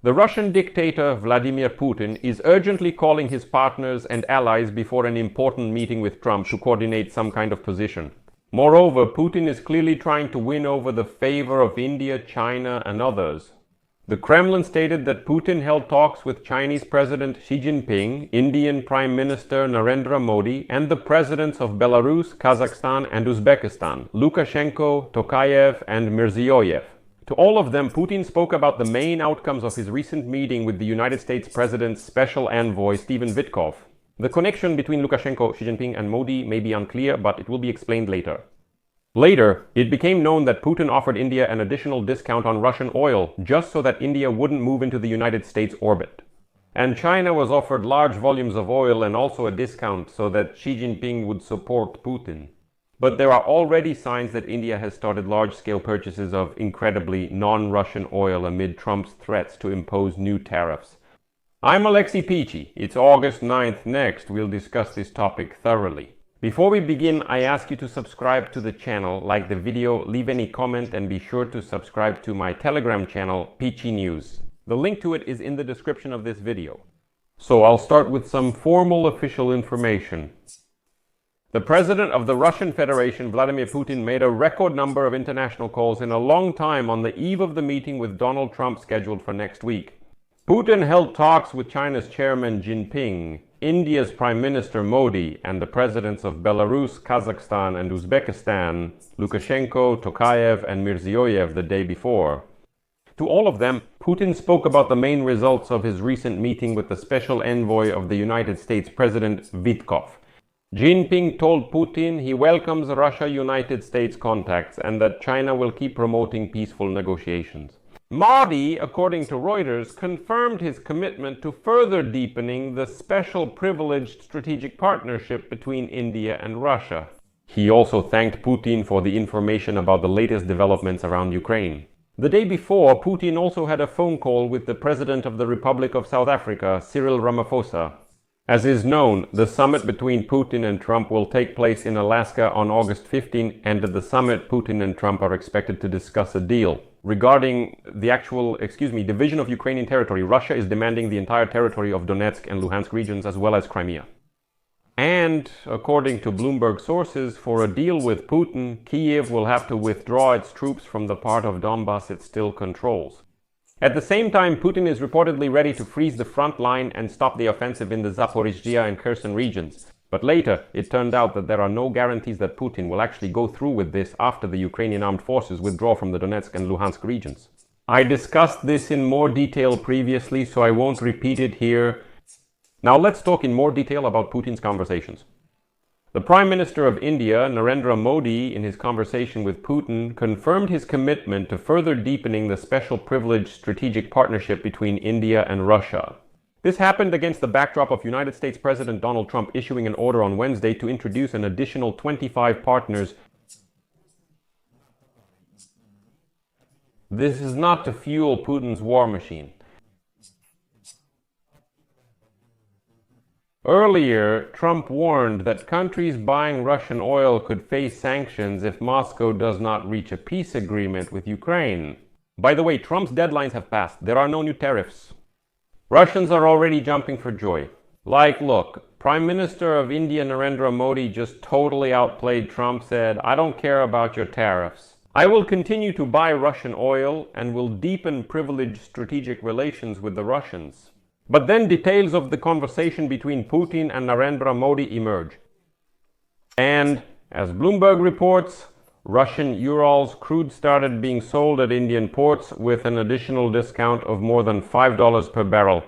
The Russian dictator Vladimir Putin is urgently calling his partners and allies before an important meeting with Trump to coordinate some kind of position. Moreover, Putin is clearly trying to win over the favor of India, China, and others. The Kremlin stated that Putin held talks with Chinese President Xi Jinping, Indian Prime Minister Narendra Modi, and the presidents of Belarus, Kazakhstan, and Uzbekistan, Lukashenko, Tokayev, and Mirziyoyev. To all of them, Putin spoke about the main outcomes of his recent meeting with the United States President's special envoy, Stephen Witkoff. The connection between Lukashenko, Xi Jinping, and Modi may be unclear, but it will be explained later. Later, it became known that Putin offered India an additional discount on Russian oil, just so that India wouldn't move into the United States orbit. And China was offered large volumes of oil and also a discount so that Xi Jinping would support Putin. But there are already signs that India has started large-scale purchases of incredibly non-Russian oil amid Trump's threats to impose new tariffs. I'm Alexei Pechiy. It's August 9th. Next, we'll discuss this topic thoroughly. Before we begin, I ask you to subscribe to the channel, like the video, leave any comment, and be sure to subscribe to my Telegram channel, Pechiy News. The link to it is in the description of this video. So I'll start with some formal official information. The President of the Russian Federation, Vladimir Putin, made a record number of international calls in a long time on the eve of the meeting with Donald Trump scheduled for next week. Putin held talks with China's Chairman Jinping, India's Prime Minister Modi, and the presidents of Belarus, Kazakhstan, and Uzbekistan, Lukashenko, Tokayev, and Mirziyoyev the day before. To all of them, Putin spoke about the main results of his recent meeting with the special envoy of the United States President Witkoff. Jinping told Putin he welcomes Russia-United States contacts and that China will keep promoting peaceful negotiations. Modi, according to Reuters, confirmed his commitment to further deepening the special privileged strategic partnership between India and Russia. He also thanked Putin for the information about the latest developments around Ukraine. The day before, Putin also had a phone call with the President of the Republic of South Africa, Cyril Ramaphosa. As is known, the summit between Putin and Trump will take place in Alaska on August 15, and at the summit, Putin and Trump are expected to discuss a deal. Regarding the actual, division of Ukrainian territory, Russia is demanding the entire territory of Donetsk and Luhansk regions as well as Crimea. And, according to Bloomberg sources, for a deal with Putin, Kyiv will have to withdraw its troops from the part of Donbas it still controls. At the same time, Putin is reportedly ready to freeze the front line and stop the offensive in the Zaporizhzhia and Kherson regions. But later, it turned out that there are no guarantees that Putin will actually go through with this after the Ukrainian armed forces withdraw from the Donetsk and Luhansk regions. I discussed this in more detail previously, so I won't repeat it here. Now let's talk in more detail about Putin's conversations. The Prime Minister of India, Narendra Modi, in his conversation with Putin, confirmed his commitment to further deepening the special privileged strategic partnership between India and Russia. This happened against the backdrop of United States President Donald Trump issuing an order on Wednesday to introduce an additional 25 partners. This is not to fuel Putin's war machine. Earlier, Trump warned that countries buying Russian oil could face sanctions if Moscow does not reach a peace agreement with Ukraine. By the way, Trump's deadlines have passed. There are no new tariffs. Russians are already jumping for joy. Look, Prime Minister of India Narendra Modi just totally outplayed Trump, said, "I don't care about your tariffs. I will continue to buy Russian oil and will deepen privileged strategic relations with the Russians." But then details of the conversation between Putin and Narendra Modi emerge. And, as Bloomberg reports, Russian Urals crude started being sold at Indian ports with an additional discount of more than $5 per barrel.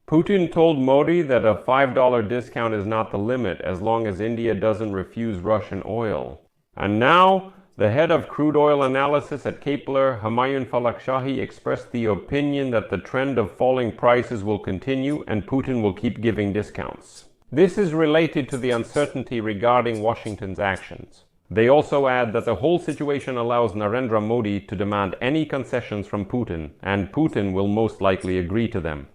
Putin told Modi that a $5 discount is not the limit as long as India doesn't refuse Russian oil. And now, the head of crude oil analysis at Kepler, Humayun Falakshari, expressed the opinion that the trend of falling prices will continue and Putin will keep giving discounts. This is related to the uncertainty regarding Washington's actions. They also add that the whole situation allows Narendra Modi to demand any concessions from Putin, and Putin will most likely agree to them.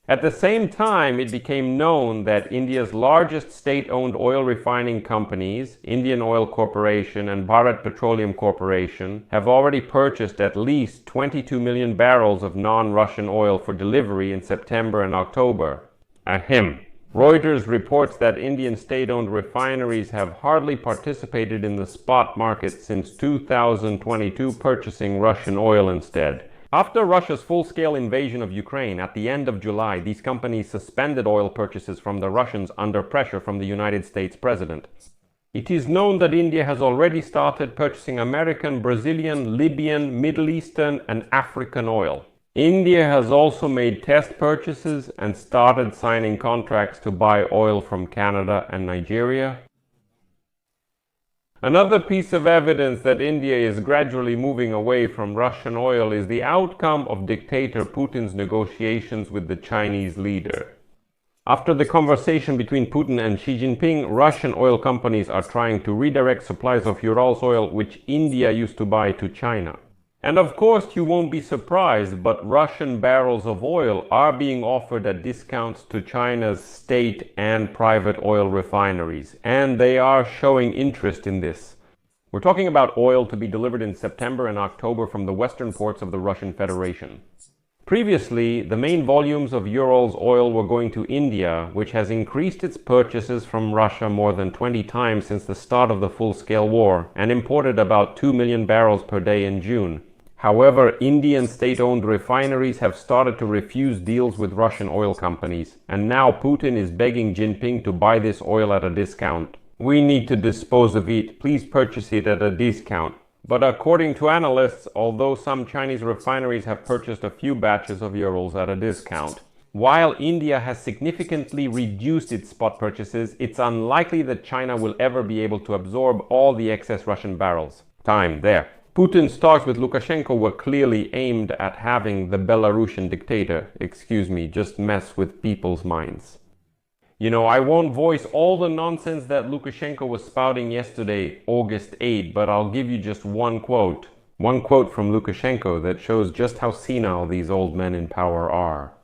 At the same time, it became known that India's largest state-owned oil refining companies, Indian Oil Corporation and Bharat Petroleum Corporation, have already purchased at least 22 million barrels of non-Russian oil for delivery in September and October. Ahem. Reuters reports that Indian state-owned refineries have hardly participated in the spot market since 2022, purchasing Russian oil instead. After Russia's full-scale invasion of Ukraine at the end of July, these companies suspended oil purchases from the Russians under pressure from the United States president. It is known that India has already started purchasing American, Brazilian, Libyan, Middle Eastern, and African oil. India has also made test purchases and started signing contracts to buy oil from Canada and Nigeria. Another piece of evidence that India is gradually moving away from Russian oil is the outcome of dictator Putin's negotiations with the Chinese leader. After the conversation between Putin and Xi Jinping, Russian oil companies are trying to redirect supplies of Urals oil, which India used to buy, to China. And of course, you won't be surprised, but Russian barrels of oil are being offered at discounts to China's state and private oil refineries, and they are showing interest in this. We're talking about oil to be delivered in September and October from the western ports of the Russian Federation. Previously, the main volumes of Urals oil were going to India, which has increased its purchases from Russia more than 20 times since the start of the full-scale war, and imported about 2 million barrels per day in June. However, Indian state-owned refineries have started to refuse deals with Russian oil companies, and now Putin is begging Jinping to buy this oil at a discount. We need to dispose of it, please purchase it at a discount. But according to analysts, although some Chinese refineries have purchased a few batches of Urals at a discount, while India has significantly reduced its spot purchases, it's unlikely that China will ever be able to absorb all the excess Russian barrels. Time there. Putin's talks with Lukashenko were clearly aimed at having the Belarusian dictator, just mess with people's minds. You know, I won't voice all the nonsense that Lukashenko was spouting yesterday, August 8, but I'll give you just one quote. One quote from Lukashenko that shows just how senile these old men in power are.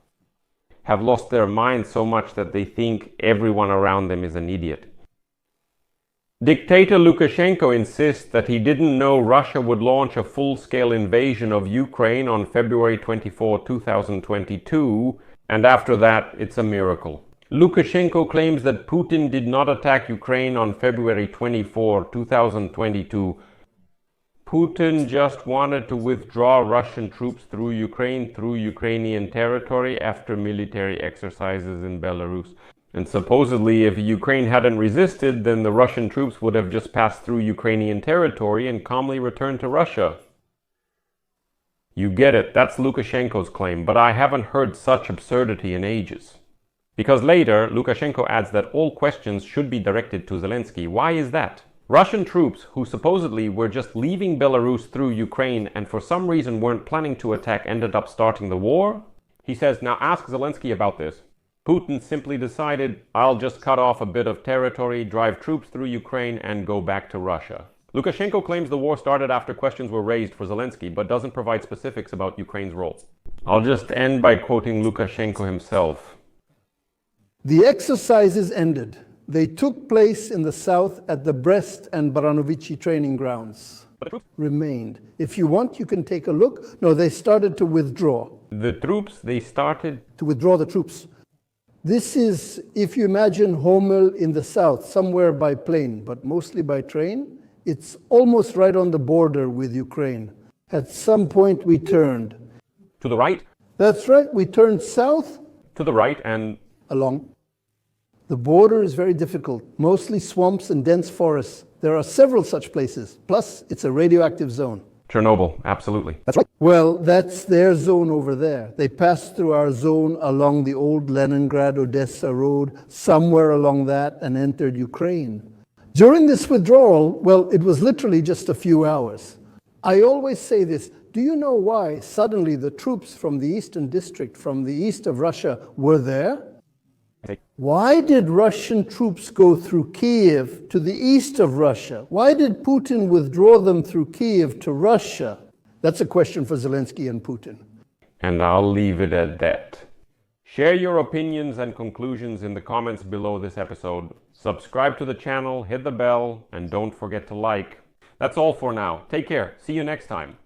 Have lost their minds so much that they think everyone around them is an idiot. Dictator Lukashenko insists that he didn't know Russia would launch a full-scale invasion of Ukraine on February 24, 2022, and after that, it's a miracle. Lukashenko claims that Putin did not attack Ukraine on February 24, 2022. Putin just wanted to withdraw Russian troops through Ukraine, through Ukrainian territory after military exercises in Belarus. And supposedly, if Ukraine hadn't resisted, then the Russian troops would have just passed through Ukrainian territory and calmly returned to Russia. You get it, that's Lukashenko's claim, but I haven't heard such absurdity in ages. Because later, Lukashenko adds that all questions should be directed to Zelensky. Why is that? Russian troops, who supposedly were just leaving Belarus through Ukraine and for some reason weren't planning to attack, ended up starting the war? He says, now ask Zelensky about this. Putin simply decided, I'll just cut off a bit of territory, drive troops through Ukraine, and go back to Russia. Lukashenko claims the war started after questions were raised for Zelensky, but doesn't provide specifics about Ukraine's role. I'll just end by quoting Lukashenko himself. The exercises ended. They took place in the south at the Brest and Baranovichi training grounds. Remained. If you want, you can take a look. No, they started to withdraw. The troops, they started to withdraw the troops. This is, if you imagine Homel in the south, somewhere by plane, but mostly by train. It's almost right on the border with Ukraine. At some point we turned. To the right? That's right, we turned south. To the right and along. The border is very difficult, mostly swamps and dense forests. There are several such places. Plus, it's a radioactive zone. Chernobyl, absolutely. That's right. Well, that's their zone over there. They passed through our zone along the old Leningrad-Odessa road, somewhere along that, and entered Ukraine. During this withdrawal, well, it was literally just a few hours. I always say this. Do you know why suddenly the troops from the Eastern District, from the east of Russia, were there? Why did Russian troops go through Kiev to the east of Russia? Why did Putin withdraw them through Kiev to Russia? That's a question for Zelensky and Putin. And I'll leave it at that. Share your opinions and conclusions in the comments below this episode. Subscribe to the channel, hit the bell, and don't forget to like. That's all for now. Take care. See you next time.